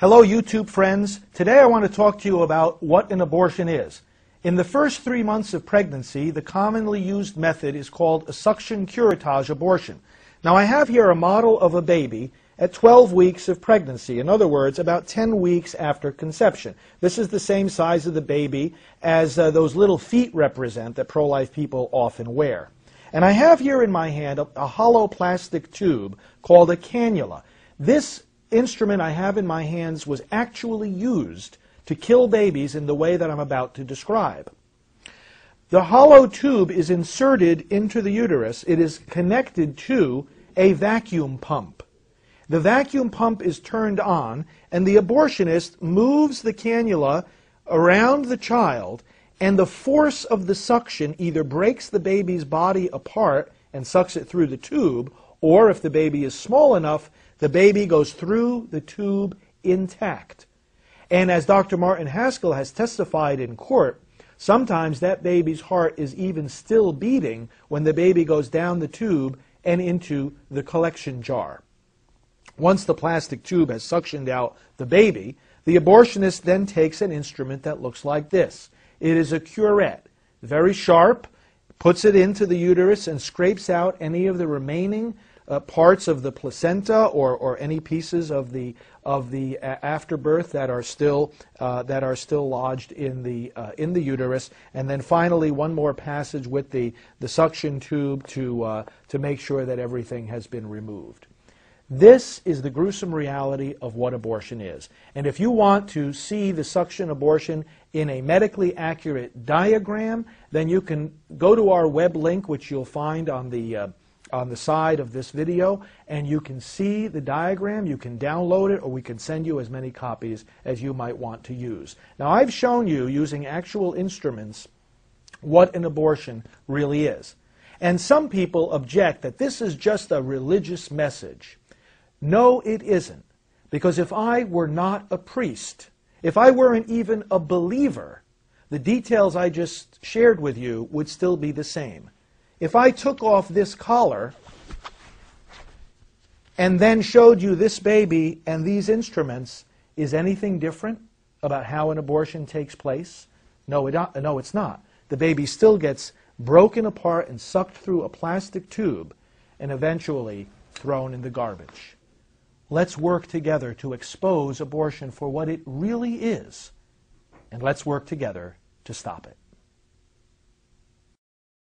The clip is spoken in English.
Hello, YouTube friends. Today I want to talk to you about what an abortion is. In the first 3 months of pregnancy, the commonly used method is called a suction curettage abortion. Now I have here a model of a baby at 12 weeks of pregnancy. In other words, about 10 weeks after conception. This is the same size of the baby as those little feet represent that pro-life people often wear. And I have here in my hand a hollow plastic tube called a cannula. This instrument I have in my hands was actually used to kill babies in the way that I'm about to describe. The hollow tube is inserted into the uterus. It is connected to a vacuum pump. The vacuum pump is turned on, and the abortionist moves the cannula around the child, and the force of the suction either breaks the baby's body apart and sucks it through the tube, or if the baby is small enough, the baby goes through the tube intact. And as Dr. Martin Haskell has testified in court, sometimes that baby's heart is even still beating when the baby goes down the tube and into the collection jar. Once the plastic tube has suctioned out the baby, the abortionist then takes an instrument that looks like this. It is a curette, very sharp, puts it into the uterus and scrapes out any of the remaining parts of the placenta or any pieces of the afterbirth that are still lodged in the uterus, and then finally one more passage with the suction tube to make sure that everything has been removed. This is the gruesome reality of what abortion is. And if you want to see the suction abortion in a medically accurate diagram, then you can go to our web link, which you'll find on the side of this video, and you can see the diagram. You can download it, or we can send you as many copies as you might want to use. Now, I've shown you, using actual instruments, what an abortion really is. And some people object that this is just a religious message. No, it isn't. Because if I were not a priest, if I weren't even a believer, the details I just shared with you would still be the same. If I took off this collar and then showed you this baby and these instruments, is anything different about how an abortion takes place? No, it's not. The baby still gets broken apart and sucked through a plastic tube and eventually thrown in the garbage. Let's work together to expose abortion for what it really is, and let's work together to stop it.